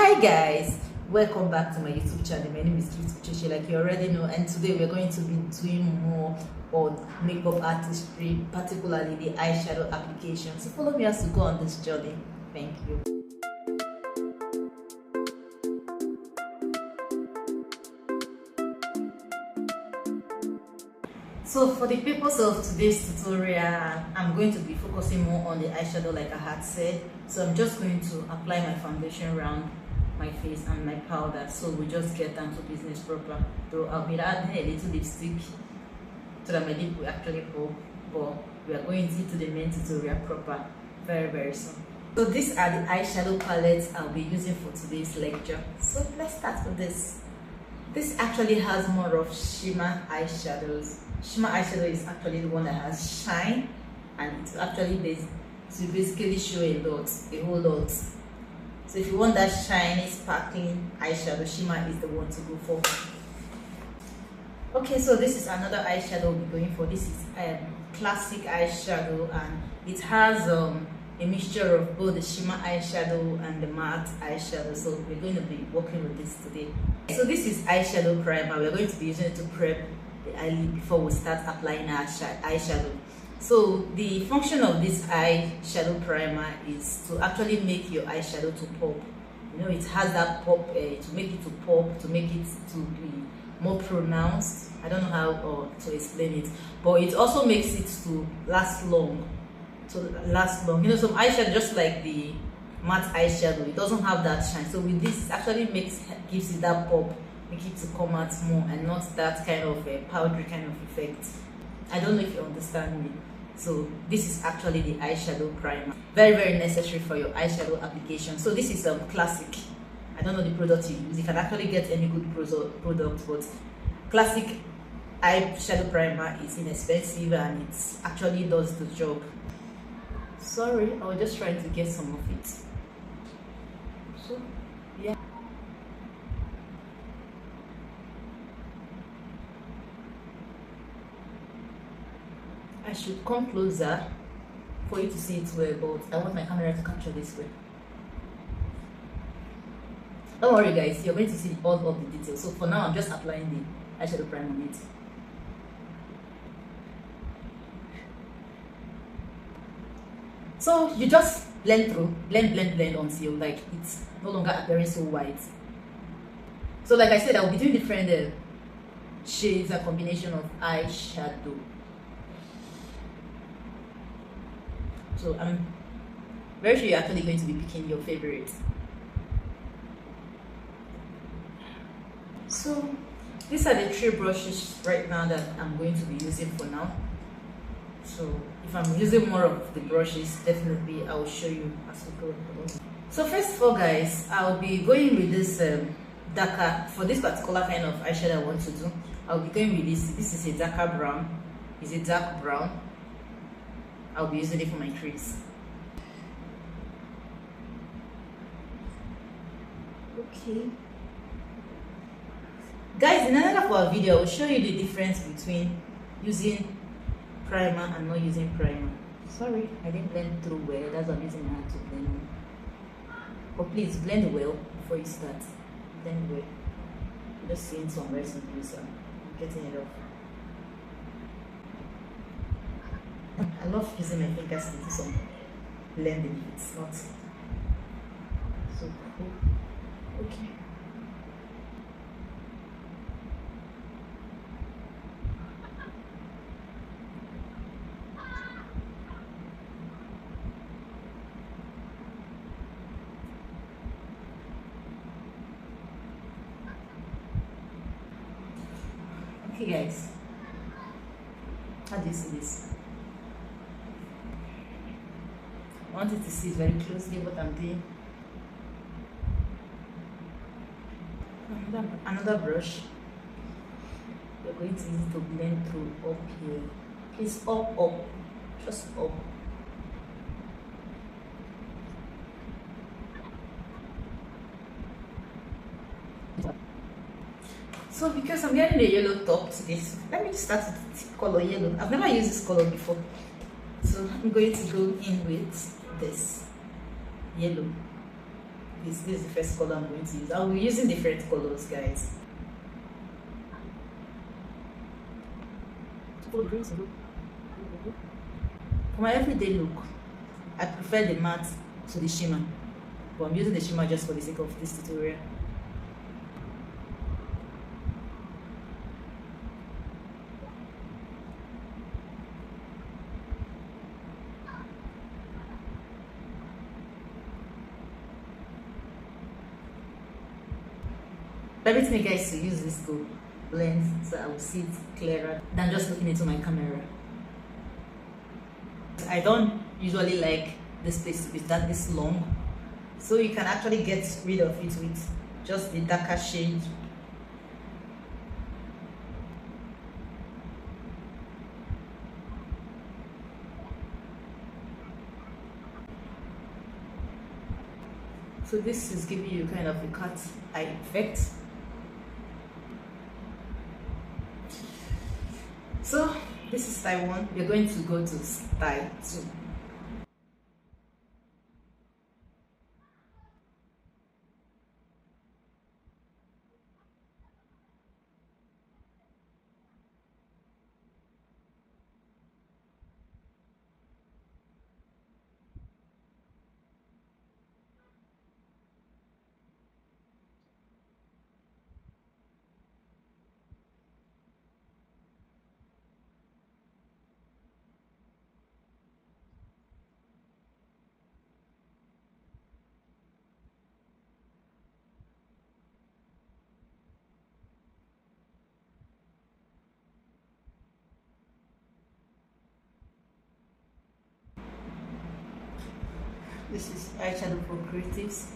Hi guys, welcome back to my YouTube channel. My name is Chichi, like you already know, and today we're going to be doing more on makeup artistry, particularly the eyeshadow application. So follow me as we go on this journey. Thank you. So for the purpose of today's tutorial, I'm going to be focusing more on the eyeshadow like I had said. So I'm just going to apply my foundation around my face and my powder. So we just get down to business proper. Though I'll be adding a little lipstick so that my lip will actually pop. But we are going into the main tutorial proper very soon. So these are the eyeshadow palettes I'll be using for today's lecture. So let's start with this. This actually has more of shimmer eyeshadows. Shimmer eyeshadow is actually the one that has shine, and it actually basically show a whole lot. So if you want that shiny, sparkling eyeshadow, shimmer is the one to go for. Okay, so this is another eyeshadow we're going for. This is classic eyeshadow, and it has a mixture of both the shimmer eyeshadow and the matte eyeshadow. So we're going to be working with this today. So this is eyeshadow primer. We're going to be using it to prep the eyelid before we start applying our eyeshadow. So the function of this eyeshadow primer is to actually make your eyeshadow to pop. You know, it has that pop, to make it to pop, to make it to be more pronounced. I don't know how to explain it, but it also makes it to last long. You know, some eyeshadow, just like the matte eyeshadow, it doesn't have that shine. So with this, it actually gives it that pop, make it to come out more, and not that kind of a powdery kind of effect. I don't know if you understand me. So this is actually the eyeshadow primer, very necessary for your eyeshadow application. So this is classic. I don't know the product you use. You can actually get any good product, but classic eyeshadow primer is inexpensive and it actually does the job. Sorry, I was just trying to get some of it. So yeah. I should come closer for you to see it well, but I want my camera to capture this way. Don't worry guys, you're going to see all of the details. So for now, I'm just applying the eyeshadow primer on it. So you just blend until like it's no longer appearing so white. So like I said, I'll be doing different shades and combination of eyeshadow. So I'm very sure you're actually going to be picking your favorite. So these are the 3 brushes right now that I'm going to be using for now. So if I'm using more of the brushes, definitely I will show you as we go. So first of all guys, I'll be going with this darker, for this particular kind of eyeshadow I want to do, I'll be going with this. This is a darker brown. It's a dark brown. I'll be using it for my crease. Okay. Guys, in another for our video, I'll show you the difference between using primer and not using primer. Sorry, I didn't blend through well. That's why I'm using my hand to blend. But please blend well before you start. Blend well. I'm just seeing some red and blue, so I'm getting it off. I love using my fingers to do some blending. It's not so cool. Okay. Okay guys, how do you see this? I want you to see very closely what I'm doing. Another brush. We're going to use it to blend through up here. Please up, just up. So because I'm getting the yellow top to this, let me start with color yellow. I've never used this color before, so I'm going to go in with this yellow. this is the first color I'm going to use. I'll be using different colors, guys. For my everyday look, I prefer the matte to the shimmer, but I'm using the shimmer just for the sake of this tutorial. Permit me, guys, to use this to blend so I will see it clearer than just looking into my camera. I don't usually like this place to be that this long, so you can actually get rid of it with just the darker shade. So this is giving you kind of a cat eye effect. So this is style 1. We're going to go to style 2. This is eyeshadow for creatives.